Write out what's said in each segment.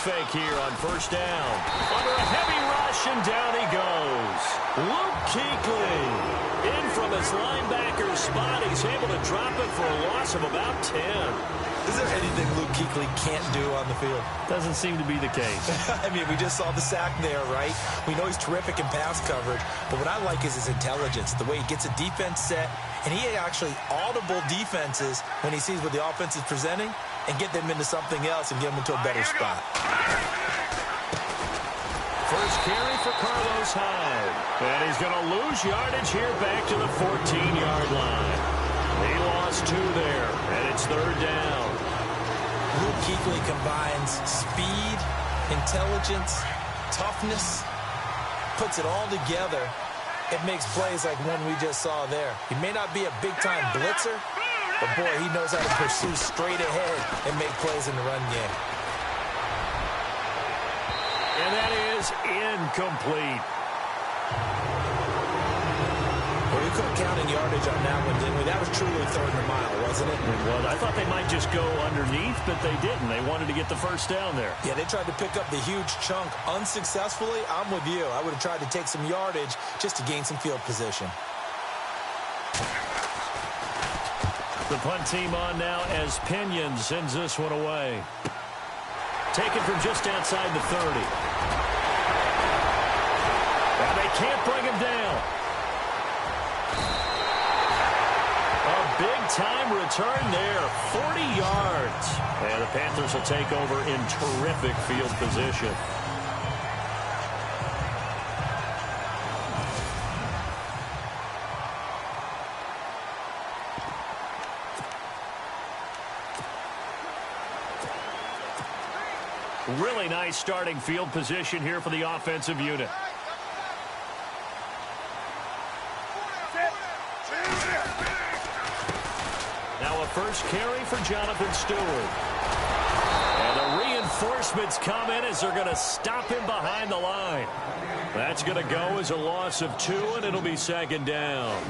fake here on first down. Under a heavy rush, and down he goes. Luke Kuechly in from his linebacker spot. He's able to drop it for a loss of about 10. Is there anything Luke Kuechly can't do on the field? Doesn't seem to be the case. I mean, we just saw the sack there, right? We know he's terrific in pass coverage, but what I like is his intelligence, the way he gets a defense set, and he actually audible defenses when he sees what the offense is presenting and get them into something else and get them into a better spot. First carry for Carlos Hyde. And he's going to lose yardage here back to the 14-yard line. He lost 2 there, and it's third down. Luke Kuechly combines speed, intelligence, toughness, puts it all together. It makes plays like one we just saw there. He may not be a big-time blitzer, but, boy, he knows how to pursue straight ahead and make plays in the run game. And that is incomplete. Well, we couldn't count in yardage on that one, didn't we? That was truly third and a mile, wasn't it? It was. I thought they might just go underneath, but they didn't. They wanted to get the first down there. Yeah, they tried to pick up the huge chunk unsuccessfully. I'm with you. I would have tried to take some yardage just to gain some field position. The punt team on now as Pinion sends this one away. Taken from just outside the 30. And they can't bring him down. A big-time return there, 40 yards. And the Panthers will take over in terrific field position. Really nice starting field position here for the offensive unit. Now a first carry for Jonathan Stewart. And the reinforcements come in as they're going to stop him behind the line. That's going to go as a loss of 2, and it'll be second down.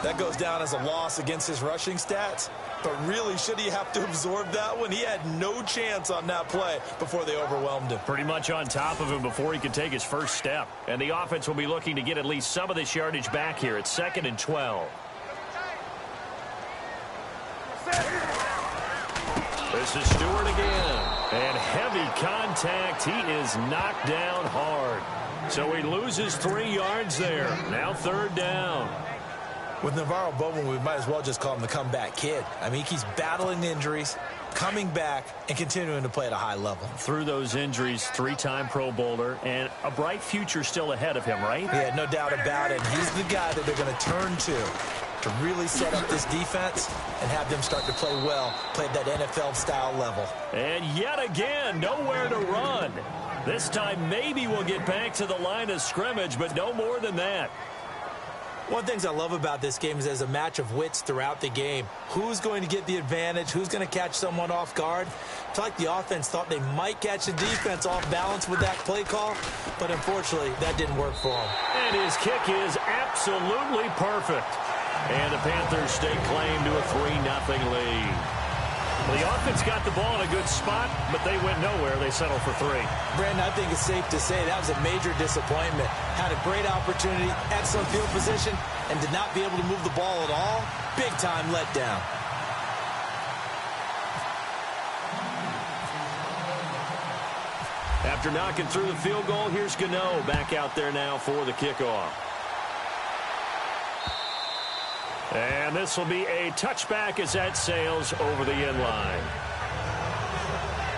That goes down as a loss against his rushing stats. But really, should he have to absorb that one? He had no chance on that play before they overwhelmed him. Pretty much on top of him before he could take his first step. And the offense will be looking to get at least some of this yardage back here. It's 2nd and 12. This is Stewart again. And heavy contact. He is knocked down hard. So he loses 3 yards there. Now third down. With Navarro Bowman, we might as well just call him the comeback kid. I mean, he keeps battling injuries, coming back, and continuing to play at a high level. Through those injuries, 3-time Pro Bowler, and a bright future still ahead of him, right? Yeah, no doubt about it. He's the guy that they're going to turn to really set up this defense and have them start to play well, play at that NFL-style level. And yet again, nowhere to run. This time, maybe we'll get back to the line of scrimmage, but no more than that. One of the things I love about this game is there's a match of wits throughout the game. Who's going to get the advantage? Who's going to catch someone off guard? I feel like the offense thought they might catch the defense off balance with that play call, but unfortunately, that didn't work for them. And his kick is absolutely perfect. And the Panthers stake claim to a 3-0 lead. Well, the offense got the ball in a good spot, but they went nowhere. They settled for 3. Brandon, I think it's safe to say that was a major disappointment. Had a great opportunity, excellent field position, and did not be able to move the ball at all. Big-time letdown. After knocking through the field goal, here's Gano back out there now for the kickoff. And this will be a touchback as that sails over the end line.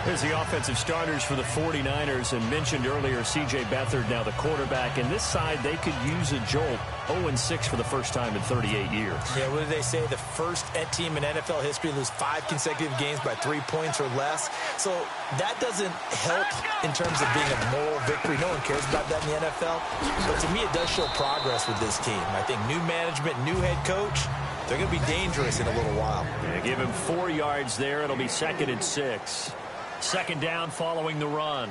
Here's the offensive starters for the 49ers, and mentioned earlier C.J. Beathard now the quarterback. And this side, they could use a jolt. 0-6 for the first time in 38 years. Yeah, what do they say? The first team in NFL history to lose 5 consecutive games by 3 points or less. So that doesn't help in terms of being a moral victory. No one cares about that in the NFL. But to me, it does show progress with this team. I think new management, new head coach, they're going to be dangerous in a little while. Yeah, give him 4 yards there. It'll be 2nd and 6. Second down following the run.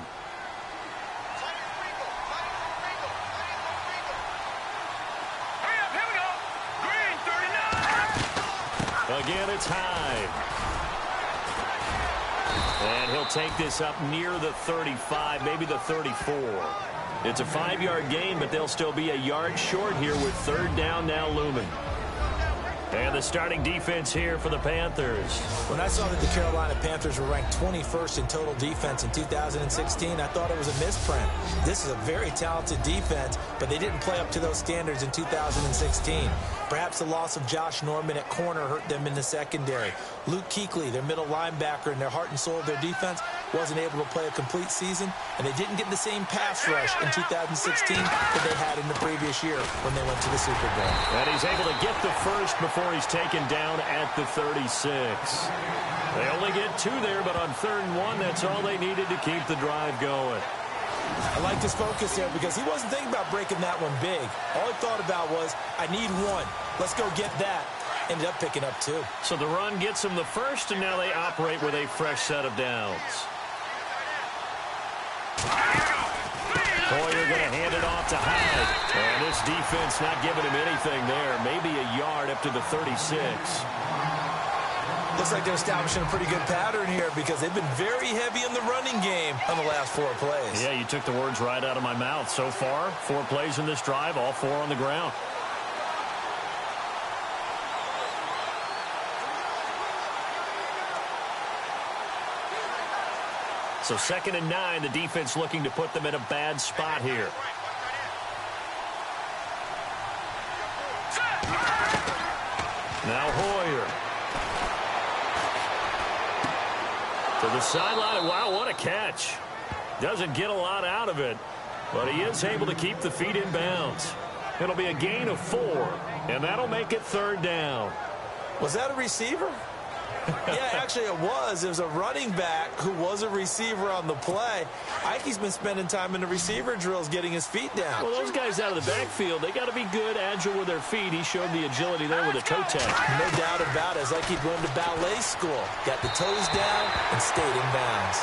Again, it's Hyde. And he'll take this up near the 35, maybe the 34. It's a 5-yard gain, but they'll still be a yard short here with third down now looming. And the starting defense here for the Panthers. When I saw that the Carolina Panthers were ranked 21st in total defense in 2016, I thought it was a misprint. This is a very talented defense, but they didn't play up to those standards in 2016. Perhaps the loss of Josh Norman at corner hurt them in the secondary. Luke Kuechly, their middle linebacker and their heart and soul of their defense, wasn't able to play a complete season, and they didn't get the same pass rush in 2016 that they had in the previous year when they went to the Super Bowl. And he's able to get the first before he's taken down at the 36. They only get 2 there, but on 3rd and 1, that's all they needed to keep the drive going. I like his focus there because he wasn't thinking about breaking that one big. All he thought about was, I need 1. Let's go get that. Ended up picking up 2. So the run gets them the first, and now they operate with a fresh set of downs. Hoyer going to hand it off to Hyde. And this defense not giving him anything there. Maybe a yard up to the 36. Looks like they're establishing a pretty good pattern here because they've been very heavy in the running game on the last 4 plays. Yeah, you took the words right out of my mouth. So far, 4 plays in this drive, all 4 on the ground. So 2nd and 9, the defense looking to put them in a bad spot here. Now Hoyer. To the sideline. Wow, what a catch. Doesn't get a lot out of it, but he is able to keep the feet in bounds. It'll be a gain of 4, and that'll make it 3rd down. Was that a receiver? Yeah, actually it was. It was a running back who was a receiver on the play. Ikey's been spending time in the receiver drills getting his feet down. Well, those guys out of the backfield, they got to be good, agile with their feet. He showed the agility there with a toe tag. No doubt about it. It's like he'd gone to ballet school. Got the toes down and stayed in bounds.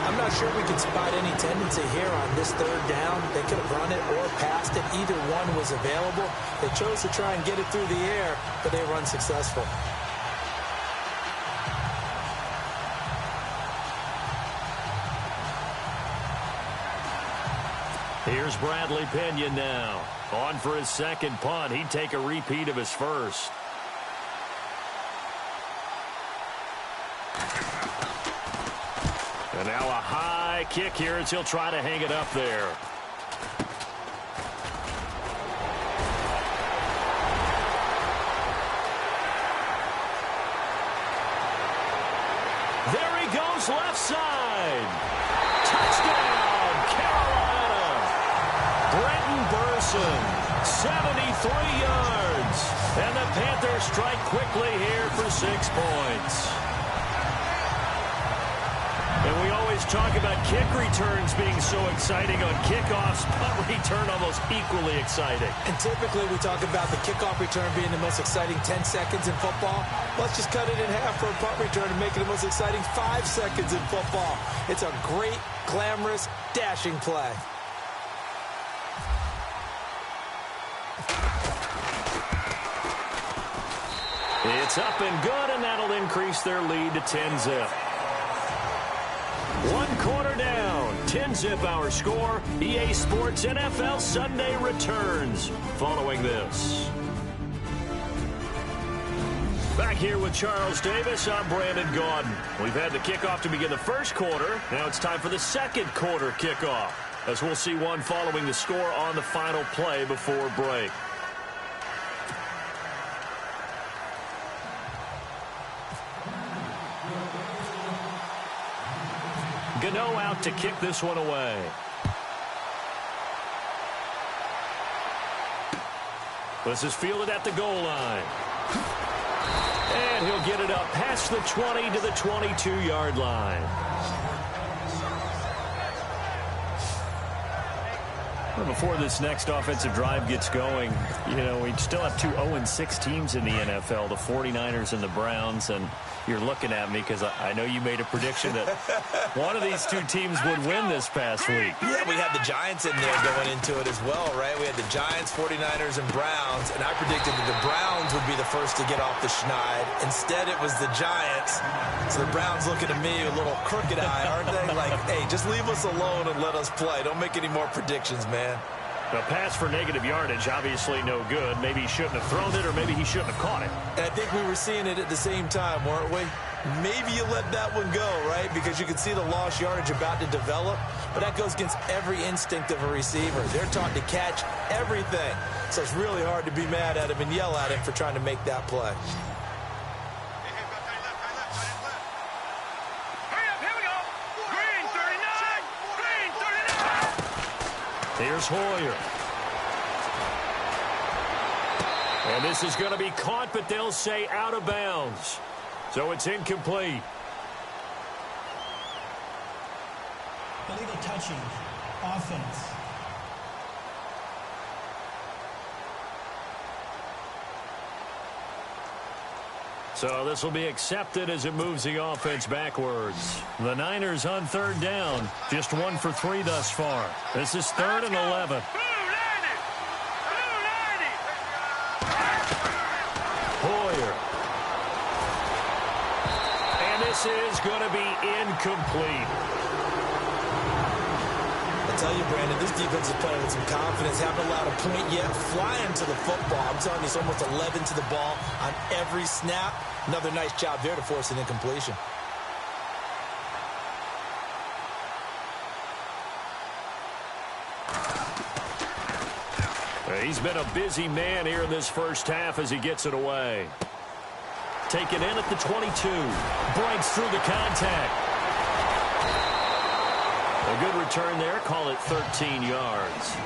I'm not sure we can spot any tendency here on this 3rd down. They could have run it or passed it. Either one was available. They chose to try and get it through the air, but they were unsuccessful. Here's Bradley Pinion now. On for his 2nd punt. He'd take a repeat of his first. And now a high kick here as he'll try to hang it up there. There he goes, left side. Touchdown, Carolina. Brenton Burson, 73 yards. And the Panthers strike quickly here for 6 points. And we always talk about kick returns being so exciting on kickoffs, punt return almost equally exciting. And typically we talk about the kickoff return being the most exciting 10 seconds in football. Let's just cut it in half for a punt return and make it the most exciting 5 seconds in football. It's a great, glamorous, dashing play. It's up and good, and that'll increase their lead to 10-zip. 1 quarter down, 10-zip our score. EA Sports NFL Sunday returns following this. Back here with Charles Davis, I'm Brandon Gaudin. We've had the kickoff to begin the 1st quarter. Now it's time for the 2nd quarter kickoff, as we'll see one following the score on the final play before break. Gano out to kick this one away. This is fielded at the goal line. And he'll get it up past the 20 to the 22-yard line. Well, before this next offensive drive gets going, you know, we still have 2 0-6 teams in the NFL, the 49ers and the Browns, and You're looking at me because I know you made a prediction that one of these two teams would win this past week. Yeah, we had the Giants in there going into it as well, right? We had the Giants, 49ers, and Browns, and I predicted that the Browns would be the first to get off the schneid. Instead, it was the Giants. So the Browns looking at me with a little crooked eye, aren't they? Like, hey, just leave us alone and let us play. Don't make any more predictions, man. The pass for negative yardage, obviously no good. Maybe he shouldn't have thrown it, or maybe he shouldn't have caught it. And I think we were seeing it at the same time, weren't we? Maybe you let that one go, right? Because you can see the lost yardage about to develop. But that goes against every instinct of a receiver. They're taught to catch everything. So it's really hard to be mad at him and yell at him for trying to make that play. Here's Hoyer. And this is going to be caught, but they'll say out of bounds. So it's incomplete. Illegal touching. Offense. So this will be accepted as it moves the offense backwards. The Niners on third down. Just 1 for 3 thus far. This is 3rd and 11. Hoyer. And this is going to be incomplete. I tell you, Brandon, this defense is playing with some confidence. Haven't allowed a point yet. Flying to the football. I'm telling you, it's almost 11 to the ball on every snap. Another nice job there to force an incompletion. He's been a busy man here in this first half as he gets it away. Taken in at the 22. Breaks through the contact. A good return there. Call it 13 yards.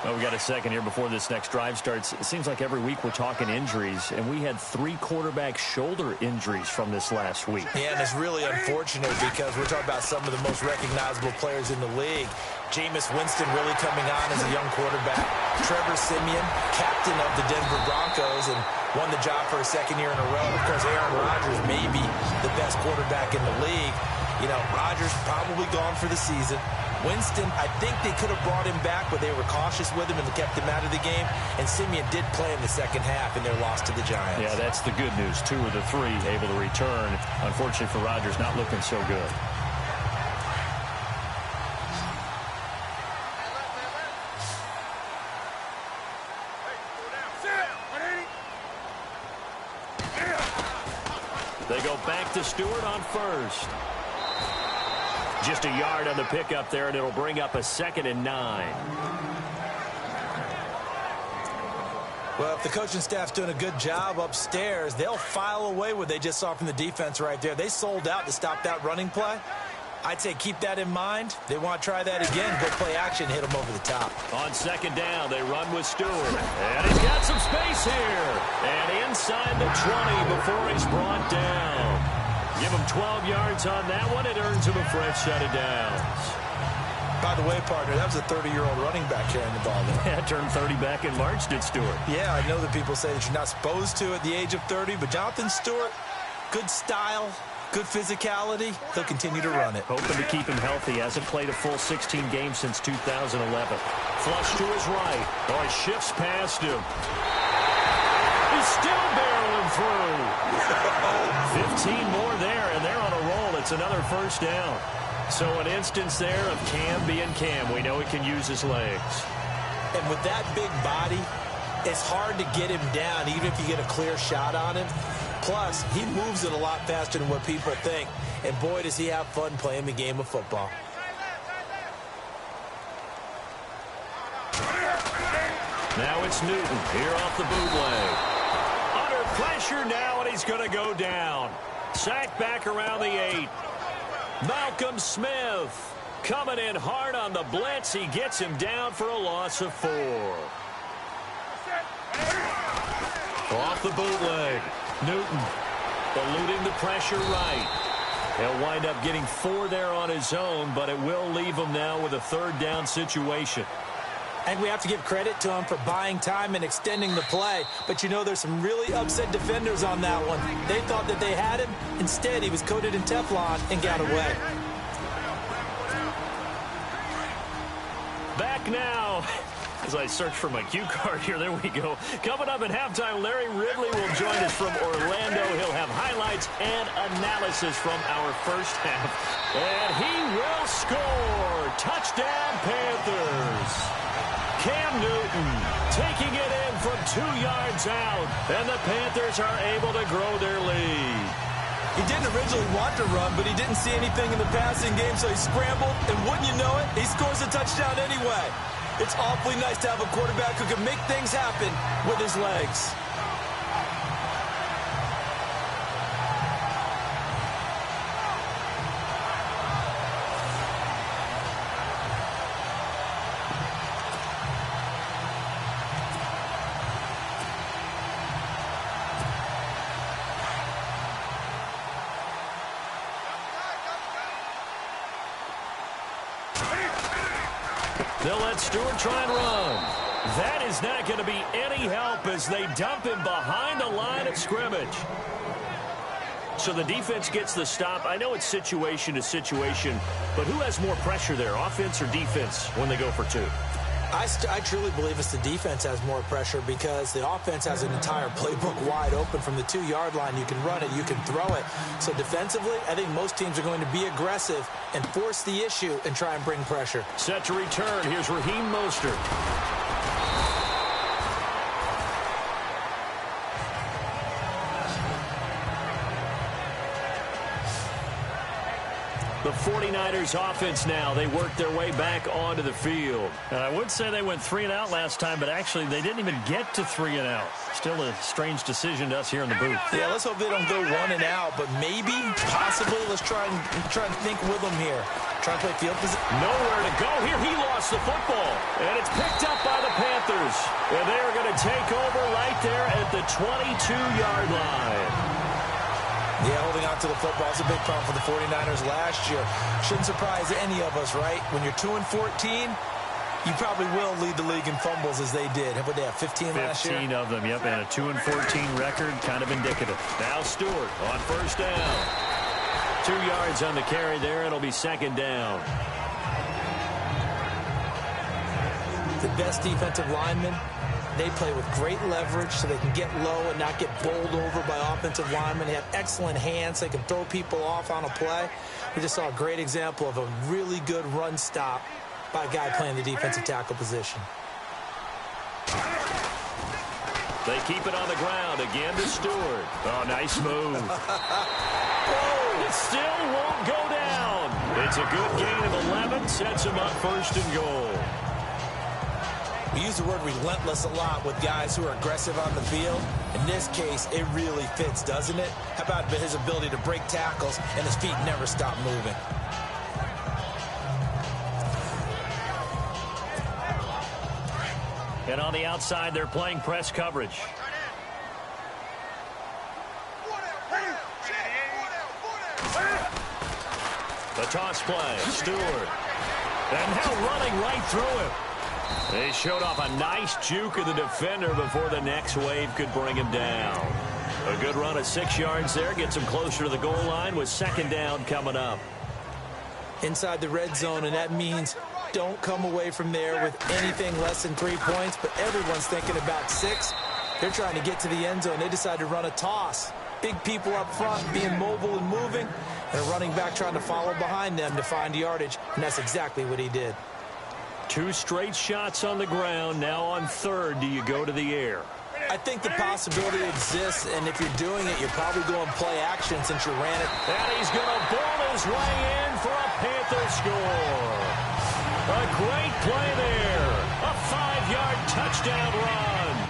Well, we got a second here before this next drive starts. It seems like every week we're talking injuries, and we had 3 quarterback shoulder injuries from this last week. Yeah, and it's really unfortunate because we're talking about some of the most recognizable players in the league. Jameis Winston really coming on as a young quarterback. Trevor Siemian, captain of the Denver Broncos, and won the job for a second year in a row. And of course, Aaron Rodgers may be the best quarterback in the league. You know, Rodgers probably gone for the season. Winston, I think they could have brought him back, but they were cautious with him and kept him out of the game. And Siemian did play in the second half in their loss to the Giants. Yeah, that's the good news. 2 of the 3 able to return. Unfortunately for Rodgers, not looking so good. They go back to Stewart on first. Just a yard on the pickup there, and it'll bring up a 2nd and 9. Well, if the coaching staff's doing a good job upstairs, they'll file away what they just saw from the defense right there. They sold out to stop that running play. I'd say keep that in mind. They want to try that again. Go play action, hit them over the top. On 2nd down, they run with Stewart. And he's got some space here. And inside the 20 before he's brought down. Give him 12 yards on that one. It earns him a fresh set of downs. By the way, partner, that was a 30-year-old running back carrying the ball there. Yeah, turned 30 back in March, did Stewart. Yeah, I know that people say that you're not supposed to at the age of 30, but Jonathan Stewart, good style, good physicality. He'll continue to run it. Hoping to keep him healthy. Hasn't played a full 16 games since 2011. Flush to his right. Oh, he shifts past him. He's still barreling through. 15 more there, and they're on a roll. It's another first down. So an instance there of Cam being Cam. We know he can use his legs. And with that big body, it's hard to get him down, even if you get a clear shot on him. Plus, he moves it a lot faster than what people think. And boy, does he have fun playing the game of football. Now it's Newton here off the bootleg. Under pressure now, and he's going to go down. Sacked back around the 8. Malcolm Smith coming in hard on the blitz. He gets him down for a loss of 4. Off the bootleg. Newton eluding the pressure right. He'll wind up getting 4 there on his own, but it will leave him now with a 3rd down situation. I think we have to give credit to him for buying time and extending the play. But, you know, there's some really upset defenders on that one. They thought that they had him. Instead, he was coated in Teflon and got away. Back now. As I search for my cue card here, there we go. Coming up at halftime, Larry Ridley will join us from Orlando. He'll have highlights and analysis from our first half. And he will score. Touchdown, Panthers. Cam Newton taking it in from 2 yards out. And the Panthers are able to grow their lead. He didn't originally want to run, but he didn't see anything in the passing game, so he scrambled. And wouldn't you know it, he scores a touchdown anyway. It's awfully nice to have a quarterback who can make things happen with his legs. They'll let Stewart try and run. That is not going to be any help as they dump him behind the line of scrimmage. So the defense gets the stop. I know it's situation to situation, but who has more pressure there, offense or defense, when they go for two? I truly believe it's the defense has more pressure because the offense has an entire playbook wide open from the 2-yard line. You can run it, you can throw it. So defensively, I think most teams are going to be aggressive and force the issue and try and bring pressure. Set to return. Here's Raheem Mostert. The 49ers offense now. They work their way back onto the field. I would say they went 3 and out last time, but actually they didn't even get to 3 and out. Still a strange decision to us here in the booth. Yeah, let's hope they don't go 1 and out, but maybe, possibly, let's try and think with them here. Try to play field position. Nowhere to go here. He lost the football, and it's picked up by the Panthers. And they are going to take over right there at the 22-yard line. Yeah, holding on to the football is a big problem for the 49ers last year. Shouldn't surprise any of us, right? When you're 2-14, you probably will lead the league in fumbles as they did. How about they have 15 last year? 15 of them, yep, and a 2-14 record, kind of indicative. Now Stewart on first down. 2 yards on the carry there. It'll be second down. The best defensive linemen, they play with great leverage so they can get low and not get bowled over by offensive linemen. They have excellent hands. They can throw people off on a play. We just saw a great example of a really good run stop by a guy playing the defensive tackle position. They keep it on the ground. Again to Stewart. Oh, nice move. Oh, it still won't go down. It's a good gain of 11. Sets him up first and goal. We use the word relentless a lot with guys who are aggressive on the field. In this case, it really fits, doesn't it? How about his ability to break tackles and his feet never stop moving? And on the outside, they're playing press coverage. The toss play, Stewart. And now running right through him. They showed off a nice juke of the defender before the next wave could bring him down. A good run of 6 yards there. Gets him closer to the goal line with second down coming up. Inside the red zone, and that means don't come away from there with anything less than 3 points, but everyone's thinking about 6. They're trying to get to the end zone. They decide to run a toss. Big people up front being mobile and moving, and a running back trying to follow behind them to find yardage, and that's exactly what he did. 2 straight shots on the ground. Now on third, do you go to the air? I think the possibility exists, and if you're doing it, you're probably going play action since you ran it. And he's going to ball his way in for a Panther score. A great play there. A 5-yard touchdown run.